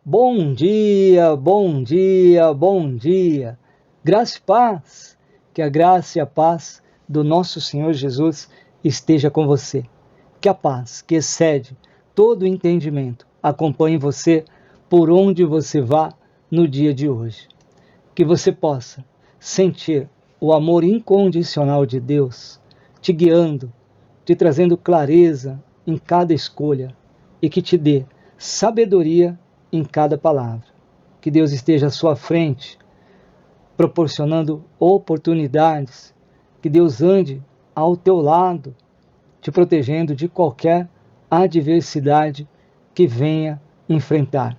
Bom dia, bom dia, bom dia. Graça e paz, que a graça e a paz do nosso Senhor Jesus esteja com você. Que a paz, que excede todo o entendimento, acompanhe você por onde você vá no dia de hoje. Que você possa sentir o amor incondicional de Deus te guiando, te trazendo clareza em cada escolha e que te dê sabedoria em cada palavra. Que Deus esteja à sua frente, proporcionando oportunidades. Que Deus ande ao teu lado, te protegendo de qualquer adversidade que venha enfrentar.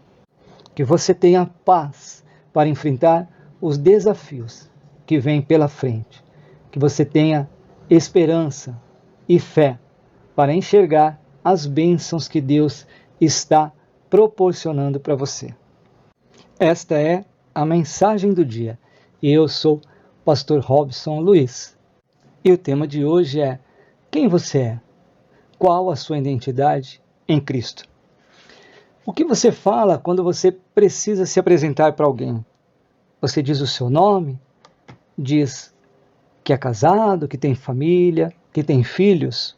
Que você tenha paz para enfrentar os desafios que vêm pela frente. Que você tenha esperança e fé para enxergar as bênçãos que Deus está proporcionando para você. Esta é a mensagem do dia. E eu sou pastor Robson Luiz. E o tema de hoje é: quem você é? Qual a sua identidade em Cristo? O que você fala quando você precisa se apresentar para alguém? Você diz o seu nome? Diz que é casado, que tem família, que tem filhos?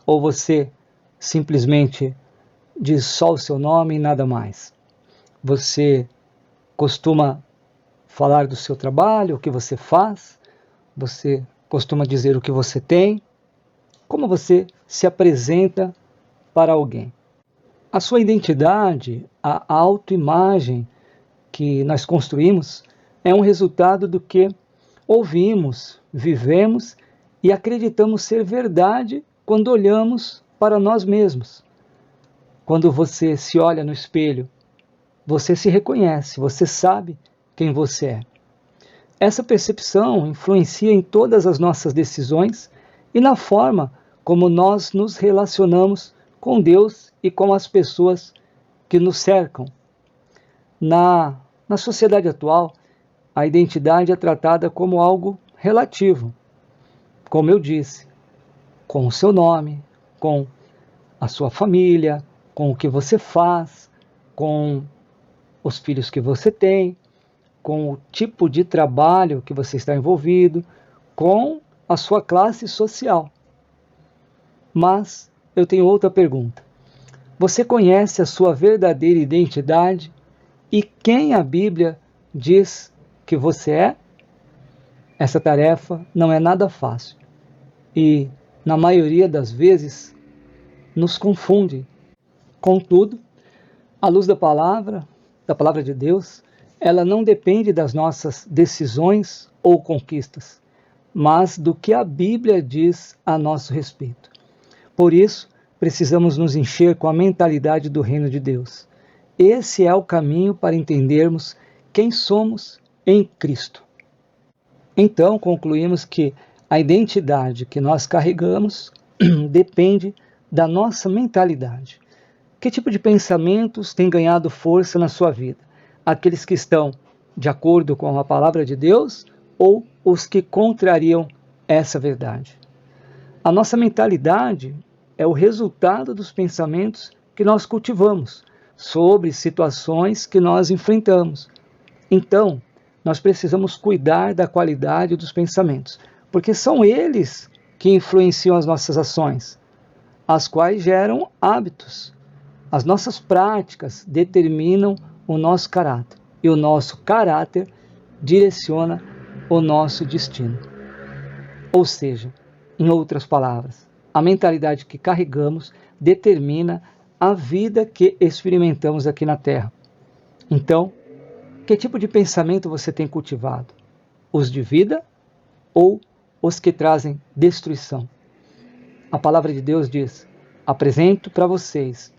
Ou você simplesmente diz só o seu nome e nada mais? Você costuma falar do seu trabalho, o que você faz? Você costuma dizer o que você tem? Como você se apresenta para alguém? A sua identidade, a autoimagem que nós construímos, é um resultado do que ouvimos, vivemos e acreditamos ser verdade quando olhamos para nós mesmos. Quando você se olha no espelho, você se reconhece, você sabe quem você é. Essa percepção influencia em todas as nossas decisões e na forma como nós nos relacionamos com Deus e com as pessoas que nos cercam. Na sociedade atual, a identidade é tratada como algo relativo. Como eu disse, com o seu nome, com a sua família, com o que você faz, com os filhos que você tem, com o tipo de trabalho que você está envolvido, com a sua classe social. Mas eu tenho outra pergunta. Você conhece a sua verdadeira identidade e quem a Bíblia diz que você é? Essa tarefa não é nada fácil e, na maioria das vezes, nos confunde. Contudo, à luz da palavra de Deus, ela não depende das nossas decisões ou conquistas, mas do que a Bíblia diz a nosso respeito. Por isso, precisamos nos encher com a mentalidade do reino de Deus. Esse é o caminho para entendermos quem somos em Cristo. Então, concluímos que a identidade que nós carregamos depende da nossa mentalidade. Que tipo de pensamentos têm ganhado força na sua vida? Aqueles que estão de acordo com a palavra de Deus ou os que contrariam essa verdade? A nossa mentalidade é o resultado dos pensamentos que nós cultivamos sobre situações que nós enfrentamos. Então, nós precisamos cuidar da qualidade dos pensamentos, porque são eles que influenciam as nossas ações, as quais geram hábitos. As nossas práticas determinam o nosso caráter, e o nosso caráter direciona o nosso destino. Ou seja, em outras palavras, a mentalidade que carregamos determina a vida que experimentamos aqui na Terra. Então, que tipo de pensamento você tem cultivado? Os de vida ou os que trazem destruição? A palavra de Deus diz: apresento para vocês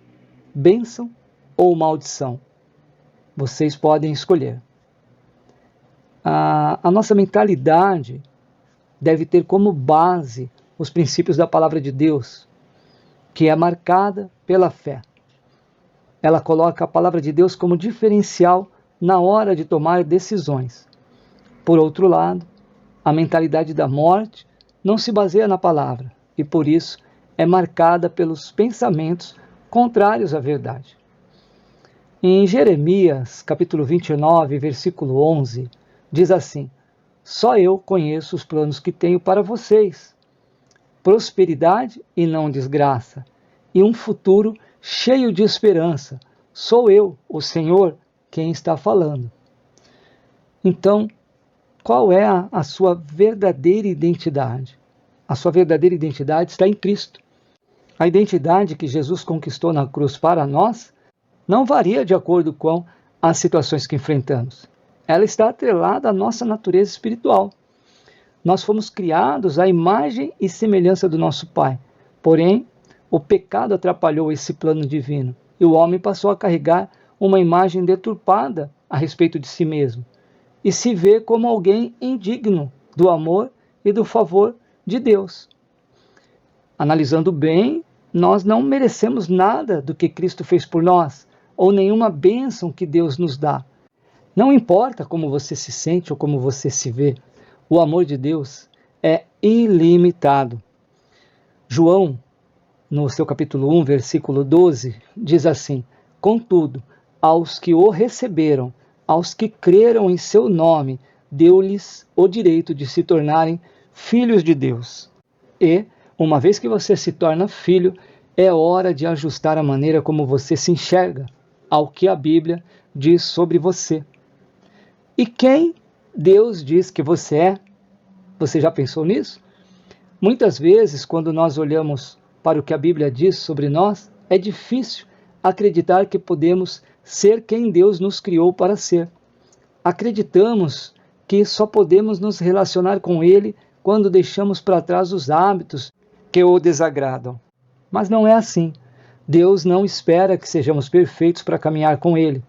bênção ou maldição. Vocês podem escolher. A nossa mentalidade deve ter como base os princípios da palavra de Deus, que é marcada pela fé. Ela coloca a palavra de Deus como diferencial na hora de tomar decisões. Por outro lado, a mentalidade da morte não se baseia na palavra e, por isso, é marcada pelos pensamentos contrários à verdade. Em Jeremias, capítulo 29, versículo 11, diz assim: só eu conheço os planos que tenho para vocês, prosperidade e não desgraça, e um futuro cheio de esperança. Sou eu, o Senhor, quem está falando. Então, qual é a sua verdadeira identidade? A sua verdadeira identidade está em Cristo. A identidade que Jesus conquistou na cruz para nós não varia de acordo com as situações que enfrentamos. Ela está atrelada à nossa natureza espiritual. Nós fomos criados à imagem e semelhança do nosso Pai. Porém, o pecado atrapalhou esse plano divino e o homem passou a carregar uma imagem deturpada a respeito de si mesmo e se vê como alguém indigno do amor e do favor de Deus. Analisando bem, nós não merecemos nada do que Cristo fez por nós, ou nenhuma bênção que Deus nos dá. Não importa como você se sente ou como você se vê, o amor de Deus é ilimitado. João, no seu capítulo 1, versículo 12, diz assim: contudo, aos que o receberam, aos que creram em seu nome, deu-lhes o direito de se tornarem filhos de Deus. E, uma vez que você se torna filho, é hora de ajustar a maneira como você se enxerga ao que a Bíblia diz sobre você. E quem Deus diz que você é? Você já pensou nisso? Muitas vezes, quando nós olhamos para o que a Bíblia diz sobre nós, é difícil acreditar que podemos ser quem Deus nos criou para ser. Acreditamos que só podemos nos relacionar com Ele quando deixamos para trás os hábitos que o desagradam. Mas não é assim. Deus não espera que sejamos perfeitos para caminhar com Ele,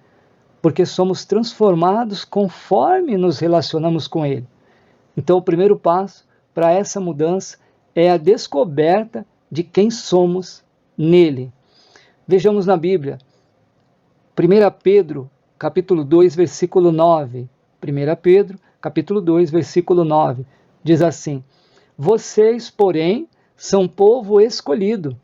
porque somos transformados conforme nos relacionamos com Ele. Então, o primeiro passo para essa mudança é a descoberta de quem somos nele. Vejamos na Bíblia, 1 Pedro, capítulo 2, versículo 9. 1 Pedro, capítulo 2, versículo 9, diz assim: vocês, porém, são povo escolhido,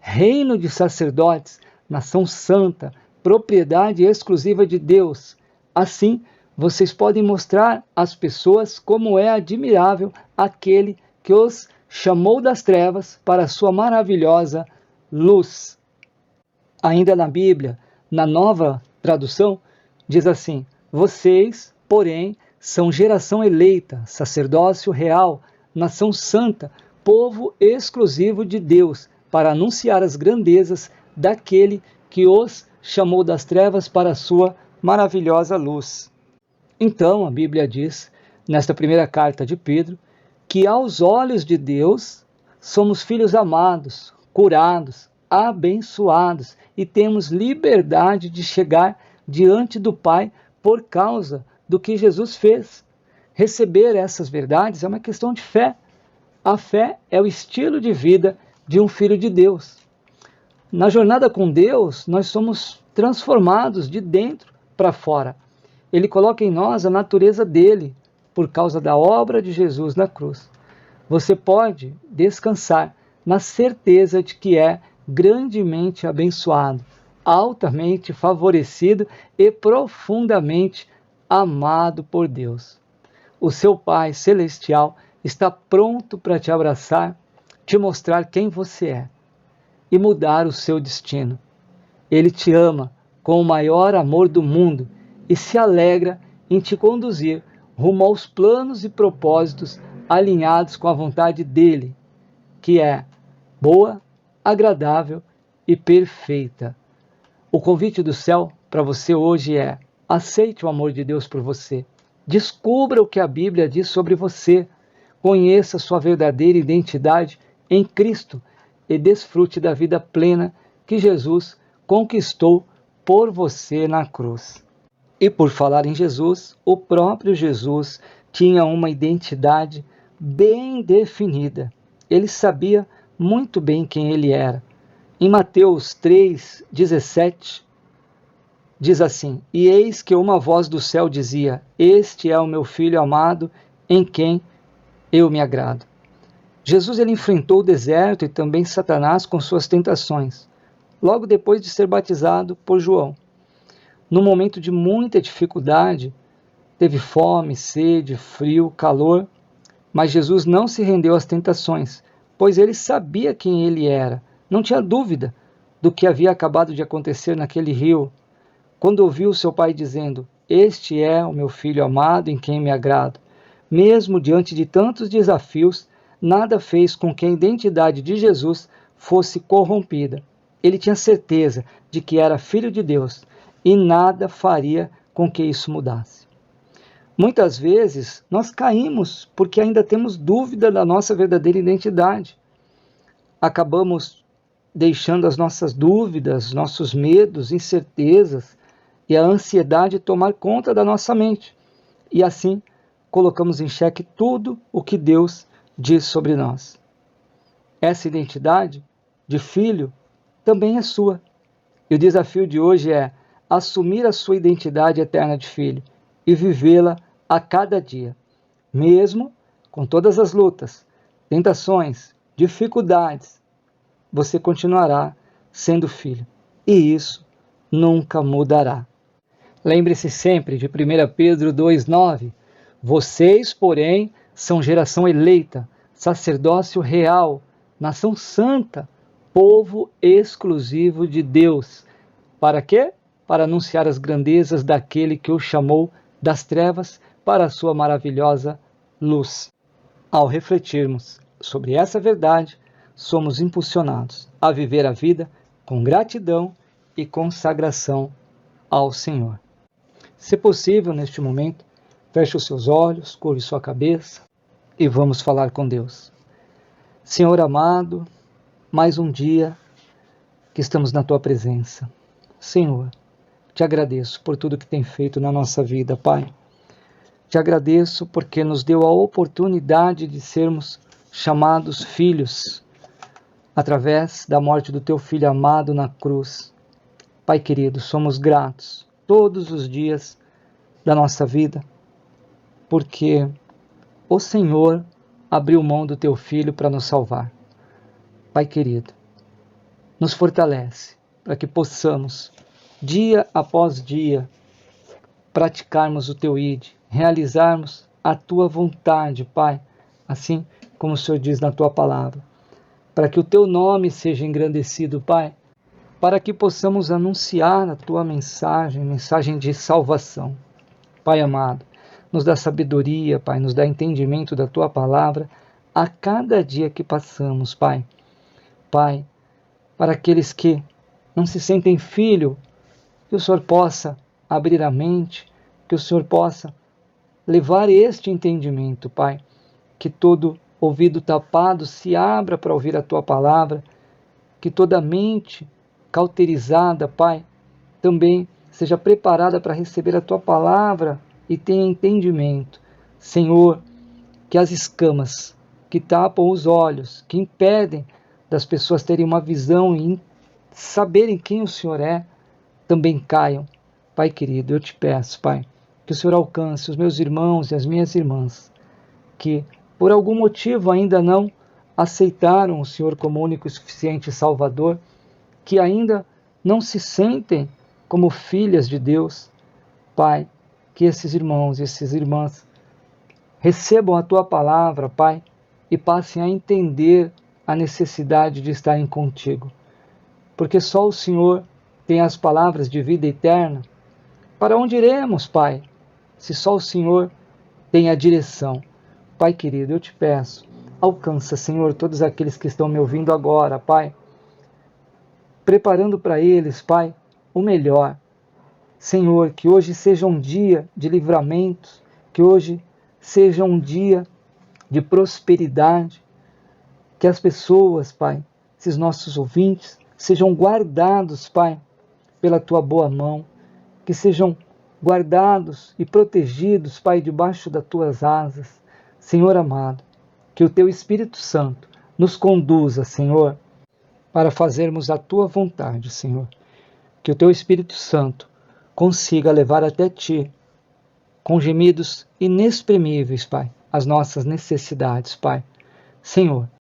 reino de sacerdotes, nação santa, propriedade exclusiva de Deus. Assim, vocês podem mostrar às pessoas como é admirável aquele que os chamou das trevas para a sua maravilhosa luz. Ainda na Bíblia, na Nova Tradução, diz assim: vocês, porém, são geração eleita, sacerdócio real, nação santa, povo exclusivo de Deus, para anunciar as grandezas daquele que os chamou das trevas para a sua maravilhosa luz. Então, a Bíblia diz, nesta primeira carta de Pedro, que aos olhos de Deus somos filhos amados, curados, abençoados e temos liberdade de chegar diante do Pai por causa do que Jesus fez. Receber essas verdades é uma questão de fé. A fé é o estilo de vida de um filho de Deus. Na jornada com Deus, nós somos transformados de dentro para fora. Ele coloca em nós a natureza dele, por causa da obra de Jesus na cruz. Você pode descansar na certeza de que é grandemente abençoado, altamente favorecido e profundamente amado por Deus. O seu Pai Celestial está pronto para te abraçar, te mostrar quem você é e mudar o seu destino. Ele te ama com o maior amor do mundo e se alegra em te conduzir rumo aos planos e propósitos alinhados com a vontade dele, que é boa, agradável e perfeita. O convite do céu para você hoje é: aceite o amor de Deus por você. Descubra o que a Bíblia diz sobre você. Conheça sua verdadeira identidade em Cristo e desfrute da vida plena que Jesus conquistou por você na cruz. E por falar em Jesus, o próprio Jesus tinha uma identidade bem definida. Ele sabia muito bem quem ele era. Em Mateus 3,17, diz assim: e eis que uma voz do céu dizia: este é o meu filho amado, em quem eu me agrado. Jesus ele enfrentou o deserto e também Satanás com suas tentações, logo depois de ser batizado por João. no momento de muita dificuldade, teve fome, sede, frio, calor, mas Jesus não se rendeu às tentações, pois ele sabia quem ele era. Não tinha dúvida do que havia acabado de acontecer naquele rio, quando ouviu seu pai dizendo: "Este é o meu filho amado em quem me agrado." Mesmo diante de tantos desafios, nada fez com que a identidade de Jesus fosse corrompida. Ele tinha certeza de que era filho de Deus e nada faria com que isso mudasse. Muitas vezes nós caímos porque ainda temos dúvida da nossa verdadeira identidade. Acabamos deixando as nossas dúvidas, nossos medos, incertezas e a ansiedade tomar conta da nossa mente. E assim colocamos em xeque tudo o que Deus diz sobre nós. Essa identidade de filho também é sua. E o desafio de hoje é assumir a sua identidade eterna de filho e vivê-la a cada dia, mesmo com todas as lutas, tentações, dificuldades, você continuará sendo filho, e isso nunca mudará. Lembre-se sempre de 1 Pedro 2,9: vocês, porém, são geração eleita, sacerdócio real, nação santa, povo exclusivo de Deus. Para quê? Para anunciar as grandezas daquele que o chamou das trevas para a sua maravilhosa luz. Ao refletirmos sobre essa verdade, somos impulsionados a viver a vida com gratidão e consagração ao Senhor. Se possível, neste momento, feche os seus olhos, curve sua cabeça e vamos falar com Deus. Senhor amado, mais um dia que estamos na Tua presença. Senhor, te agradeço por tudo que tem feito na nossa vida, Pai. Te agradeço porque nos deu a oportunidade de sermos chamados filhos através da morte do Teu Filho amado na cruz. Pai querido, somos gratos todos os dias da nossa vida, porque o Senhor abriu mão do Teu Filho para nos salvar. Pai querido, nos fortalece para que possamos, dia após dia, praticarmos o Teu ID, realizarmos a Tua vontade, Pai, assim como o Senhor diz na Tua palavra, para que o Teu nome seja engrandecido, Pai, para que possamos anunciar a Tua mensagem de salvação. Pai amado, nos dá sabedoria, Pai, nos dá entendimento da Tua palavra a cada dia que passamos, Pai. Pai, para aqueles que não se sentem filho, que o Senhor possa abrir a mente, que o Senhor possa levar este entendimento, Pai, que todo ouvido tapado se abra para ouvir a Tua palavra, que toda mente cauterizada, Pai, também seja preparada para receber a Tua palavra e tenha entendimento. Senhor, que as escamas que tapam os olhos, que impedem das pessoas terem uma visão e saberem quem o Senhor é, também caiam. Pai querido, eu te peço, Pai, que o Senhor alcance os meus irmãos e as minhas irmãs, que por algum motivo ainda não aceitaram o Senhor como único e suficiente Salvador, que ainda não se sentem como filhas de Deus. Pai, que esses irmãos e essas irmãs recebam a Tua palavra, Pai, e passem a entender a necessidade de estarem contigo. Porque só o Senhor tem as palavras de vida eterna. Para onde iremos, Pai, se só o Senhor tem a direção? Pai querido, eu te peço, alcança, Senhor, todos aqueles que estão me ouvindo agora, Pai, preparando para eles, Pai, o melhor. Senhor, que hoje seja um dia de livramento, que hoje seja um dia de prosperidade, que as pessoas, Pai, esses nossos ouvintes, sejam guardados, Pai, pela Tua boa mão, que sejam guardados e protegidos, Pai, debaixo das Tuas asas. Senhor amado, que o Teu Espírito Santo nos conduza, Senhor, para fazermos a Tua vontade, Senhor. Que o Teu Espírito Santo consiga levar até Ti, com gemidos inexprimíveis, Pai, as nossas necessidades, Pai. Senhor,